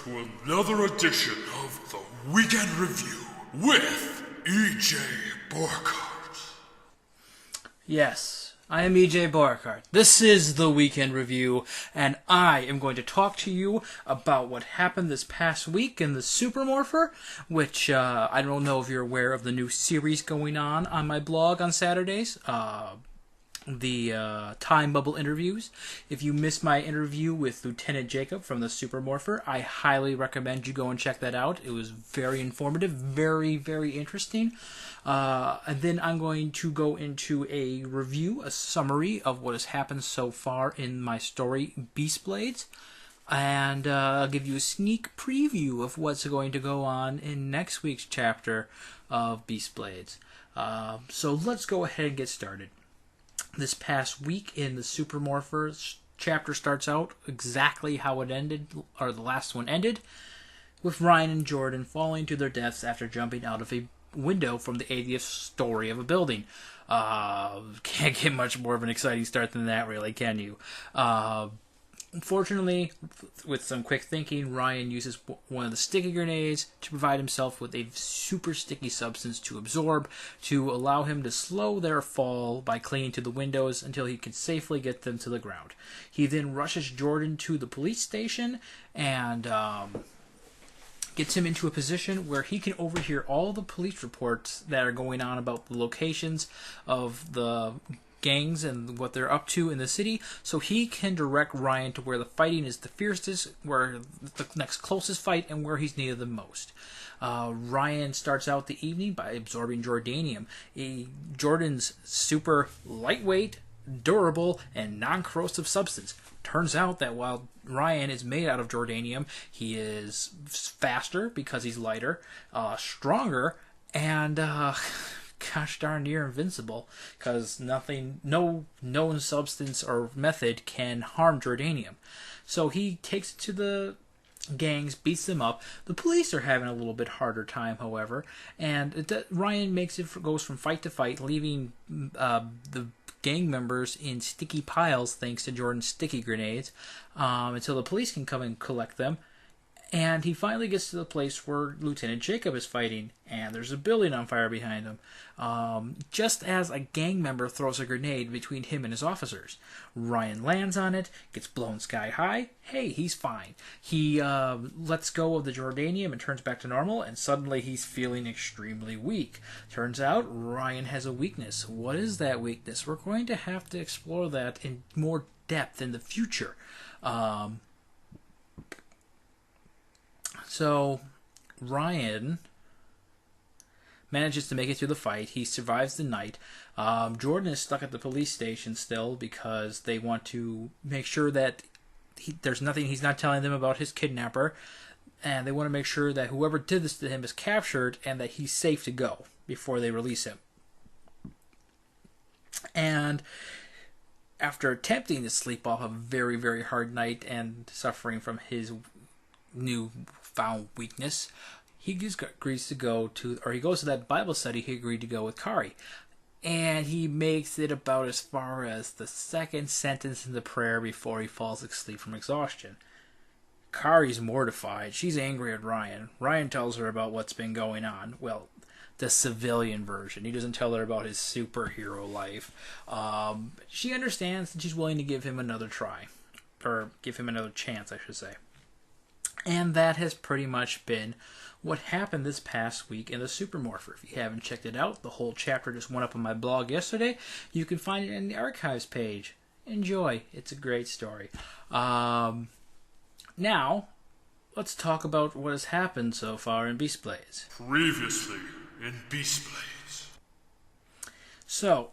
to another edition of the Weekend Review with E.J. Borkart. Yes, I am E.J. Borkart. This is the Weekend Review, and I am going to talk to you about what happened this past week in the Supermorpher, which I don't know if you're aware of the new series going on my blog on Saturdays. The Time Bubble interviews. If you missed my interview with Lieutenant Jacob from the Supermorpher, I highly recommend you go and check that out. It was very informative, very, very interesting. And then I'm going to go into a review, a summary of what has happened so far in my story, Beast Blades. And I'll give you a sneak preview of what's going to go on in next week's chapter of Beast Blades. So let's go ahead and get started. This past week in the Supermorpher chapter starts out exactly how it ended, or the last one ended, with Ryan and Jordan falling to their deaths after jumping out of a window from the 80th story of a building. Can't get much more of an exciting start than that, really, can you? Unfortunately, with some quick thinking, Ryan uses one of the sticky grenades to provide himself with a super sticky substance to absorb, to allow him to slow their fall by clinging to the windows until he can safely get them to the ground. He then rushes Jordan to the police station and gets him into a position where he can overhear all the police reports that are going on about the locations of the gangs and what they're up to in the city, so he can direct Ryan to where the fighting is the fiercest, where the next closest fight, and where he's needed the most. Ryan starts out the evening by absorbing Jordanium, Jordan's super lightweight, durable, and non-corrosive substance. Turns out that while Ryan is made out of Jordanium, he is faster because he's lighter, stronger, and gosh darn near invincible, because no known substance or method can harm Jordanium. So he takes it to the gangs, beats them up. The police are having a little bit harder time, however, and Ryan goes from fight to fight, leaving the gang members in sticky piles thanks to Jordan's sticky grenades, until the police can come and collect them. And he finally gets to the place where Lieutenant Jacob is fighting, and there's a building on fire behind him. Just as a gang member throws a grenade between him and his officers. Ryan lands on it, gets blown sky high. Hey, he's fine. He lets go of the Jordanium and turns back to normal, and suddenly he's feeling extremely weak. Turns out Ryan has a weakness. What is that weakness? We're going to have to explore that in more depth in the future. So, Ryan manages to make it through the fight. He survives the night. Jordan is stuck at the police station still because they want to make sure that there's nothing he's not telling them about his kidnapper. And they want to make sure that whoever did this to him is captured and that he's safe to go before they release him. And after attempting to sleep off a very, very hard night and suffering from his newfound weakness, he agrees to go to, or he goes to that Bible study he agreed to go with Kari. And he makes it about as far as the second sentence in the prayer before he falls asleep from exhaustion. Kari's mortified. She's angry at Ryan. Ryan tells her about what's been going on. Well, the civilian version. He doesn't tell her about his superhero life. She understands and she's willing to give him another try. Or give him another chance, I should say. And that has pretty much been what happened this past week in the Supermorpher. If you haven't checked it out, the whole chapter just went up on my blog yesterday. You can find it in the archives page. Enjoy. It's a great story. Now, let's talk about what has happened so far in Beast Blades. Previously in Beast Blades. So,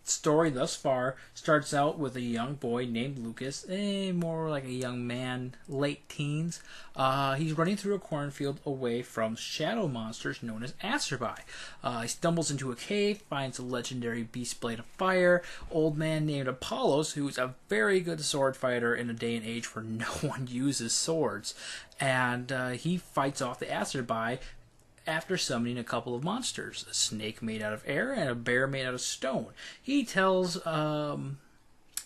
story thus far starts out with a young boy named Lucas, more like a young man, late teens. He's running through a cornfield away from shadow monsters known as Acerbi. He stumbles into a cave, finds a legendary beast blade of fire, old man named Apollos, who's a very good sword fighter in a day and age where no one uses swords. And he fights off the Acerbi after summoning a couple of monsters, a snake made out of air and a bear made out of stone. He tells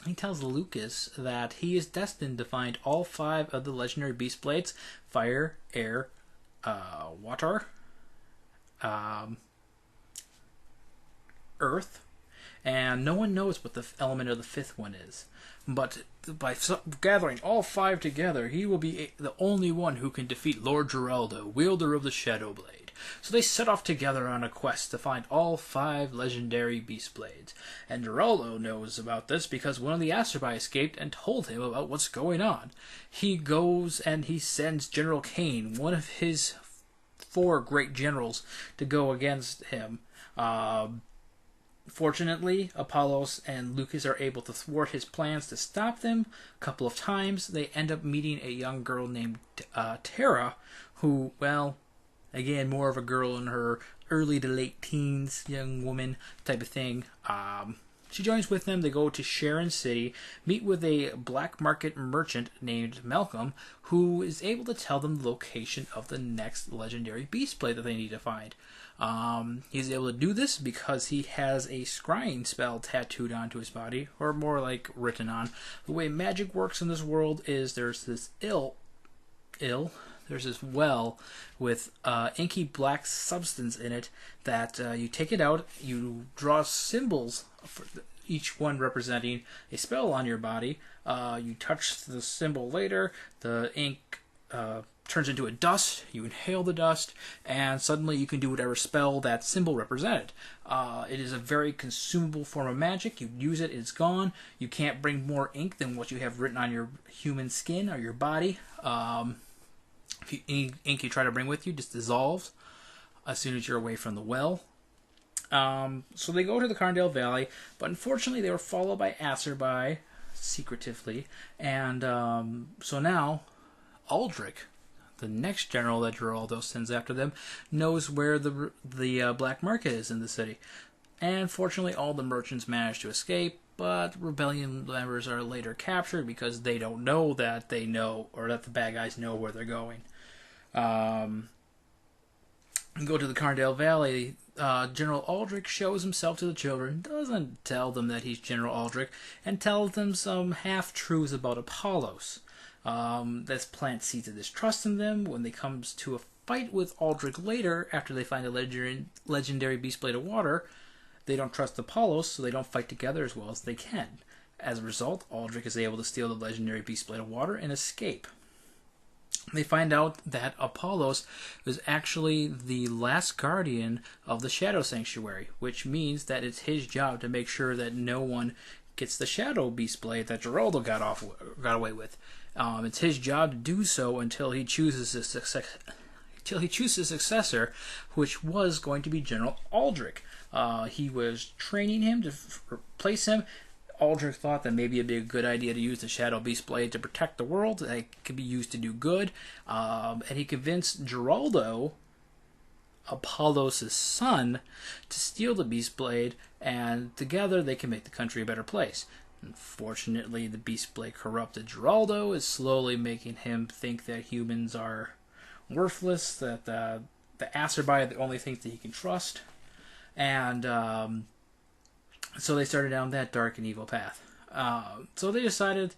he tells Lucas that he is destined to find all 5 of the legendary beast blades: fire, air, water, earth, and no one knows what the element of the 5th one is. But by gathering all 5 together, he will be the only one who can defeat Lord Geraldo, wielder of the Shadow Blade. So they set off together on a quest to find all 5 legendary beast blades. And Geraldo knows about this because one of the Acerbi escaped and told him about what's going on. He goes and he sends General Kane, one of his 4 great generals, to go against him. Fortunately, Apollos and Lucas are able to thwart his plans to stop them. A couple of times, they end up meeting a young girl named Terra, who, well, again, more of a girl in her early to late teens, young woman type of thing. She joins with them. They go to Sharon City, meet with a black market merchant named Malcolm, who is able to tell them the location of the next legendary beast blade that they need to find. He's able to do this because he has a scrying spell tattooed onto his body, or more like written on. The way magic works in this world is there's this there's this well with inky black substance in it that you take it out, you draw symbols, for each one representing a spell on your body. You touch the symbol later, the ink turns into a dust, you inhale the dust, and suddenly you can do whatever spell that symbol represented. It is a very consumable form of magic. You use it, it's gone. You can't bring more ink than what you have written on your human skin or your body. Any ink you try to bring with you just dissolves as soon as you're away from the well. So they go to the Carndale Valley, but unfortunately they were followed by Acerbi secretively, and so now Aldrich, the next general that Geraldo sends after them, knows where the black market is in the city. And fortunately, all the merchants manage to escape, but rebellion members are later captured because they don't know that they know, or that the bad guys know where they're going. Go to the Carndale Valley. General Aldrich shows himself to the children, doesn't tell them that he's General Aldrich, and tells them some half-truths about Apollos. This plants seeds of distrust in them. When they comes to a fight with Aldrich later, after they find a legendary beast blade of water, they don't trust Apollos, so they don't fight together as well as they can. As a result, Aldrich is able to steal the legendary beast blade of water and escape. They find out that Apollos was actually the last guardian of the Shadow Sanctuary, which means that it's his job to make sure that no one gets the Shadow Beast Blade that Geraldo got away with. It's his job to do so until he chooses a successor, which was going to be General Aldrich. He was training him to replace him. Aldrich thought that maybe it'd be a good idea to use the Shadow Beast Blade to protect the world. That it could be used to do good. And he convinced Geraldo, Apollos' son, to steal the Beast Blade, and together they can make the country a better place. Unfortunately, the Beast Blade corrupted Geraldo, is slowly making him think that humans are worthless, that the Acerbi are the only things that he can trust, and so they started down that dark and evil path. So they decided,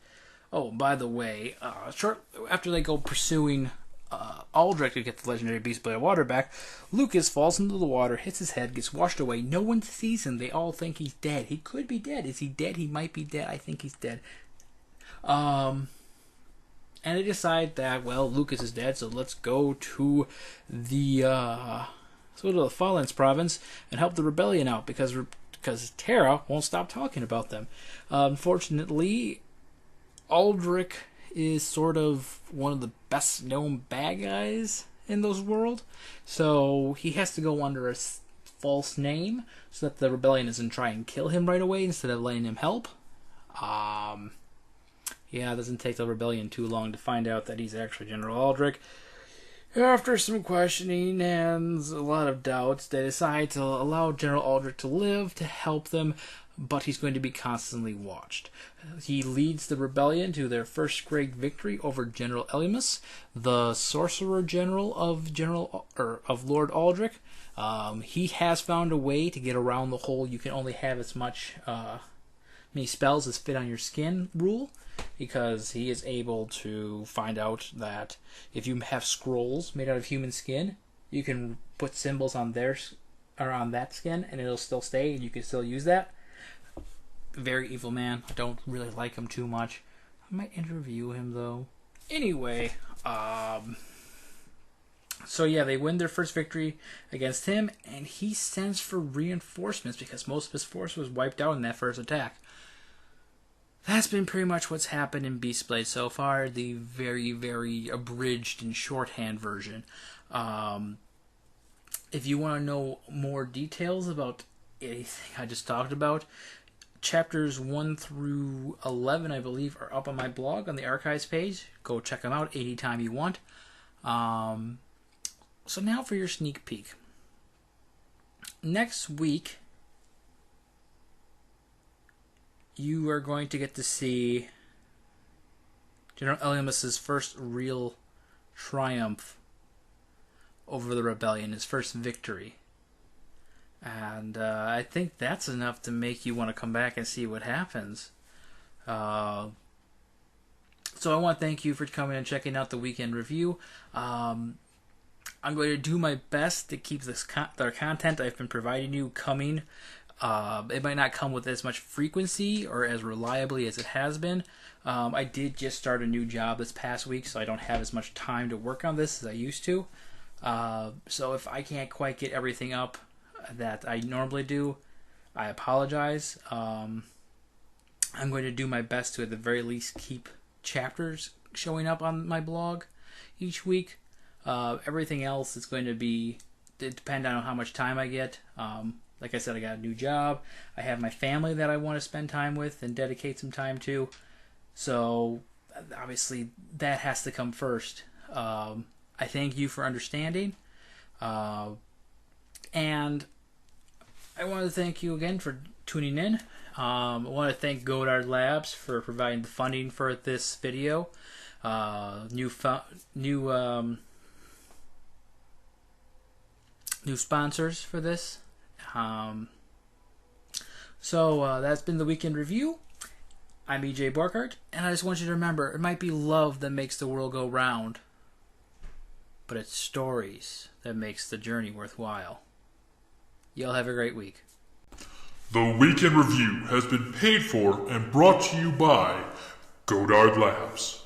oh, by the way, short after they go pursuing Aldrich to get the legendary Beast Blade of Water back, Lucas falls into the water, hits his head, gets washed away. No one sees him. They all think he's dead. He could be dead. Is he dead? He might be dead. I think he's dead. And they decide that, well, Lucas is dead, so let's go to the Fallens province and help the rebellion out because Terra won't stop talking about them. Unfortunately, Aldrich is sort of one of the best known bad guys in those world, so he has to go under a false name so that the rebellion doesn't try and kill him right away instead of letting him help. It doesn't take the rebellion too long to find out that he's actually General Aldrich. After some questioning and a lot of doubts, they decide to allow General Aldrich to live to help them, but he's going to be constantly watched. He leads the rebellion to their first great victory over General Elymas, the sorcerer general of Lord Aldrich. He has found a way to get around the whole you can only have as much many spells as fit on your skin rule, because he is able to find out that if you have scrolls made out of human skin, you can put symbols on on that skin, and it'll still stay, and you can still use that. Very evil man. I don't really like him too much. I might interview him though. Anyway, so yeah, they win their first victory against him, and he sends for reinforcements because most of his force was wiped out in that first attack. That's been pretty much what's happened in Beastblade so far, the very, very abridged and shorthand version. If you want to know more details about anything I just talked about, chapters 1 through 11, I believe, are up on my blog on the archives page. Go check them out anytime you want. So now for your sneak peek. Next week, you are going to get to see General Elimus's first real triumph over the rebellion, his first victory. And I think that's enough to make you want to come back and see what happens. So I want to thank you for coming and checking out the weekend review. I'm going to do my best to keep the content I've been providing you coming. It might not come with as much frequency or as reliably as it has been. I did just start a new job this past week, so I don't have as much time to work on this as I used to. So if I can't quite get everything up that I normally do, I apologize. I'm going to do my best to at the very least keep chapters showing up on my blog each week. Everything else is going to depend on how much time I get. Like I said, I got a new job. I have my family that I want to spend time with and dedicate some time to. So obviously that has to come first. I thank you for understanding. And I want to thank you again for tuning in. I want to thank Godard Labs for providing the funding for this video. New sponsors for this. So that's been the weekend review. I'm EJ Borkhardt, and I just want you to remember, it might be love that makes the world go round, but it's stories that makes the journey worthwhile. Y'all have a great week. The Weekend Review has been paid for and brought to you by Godard Labs.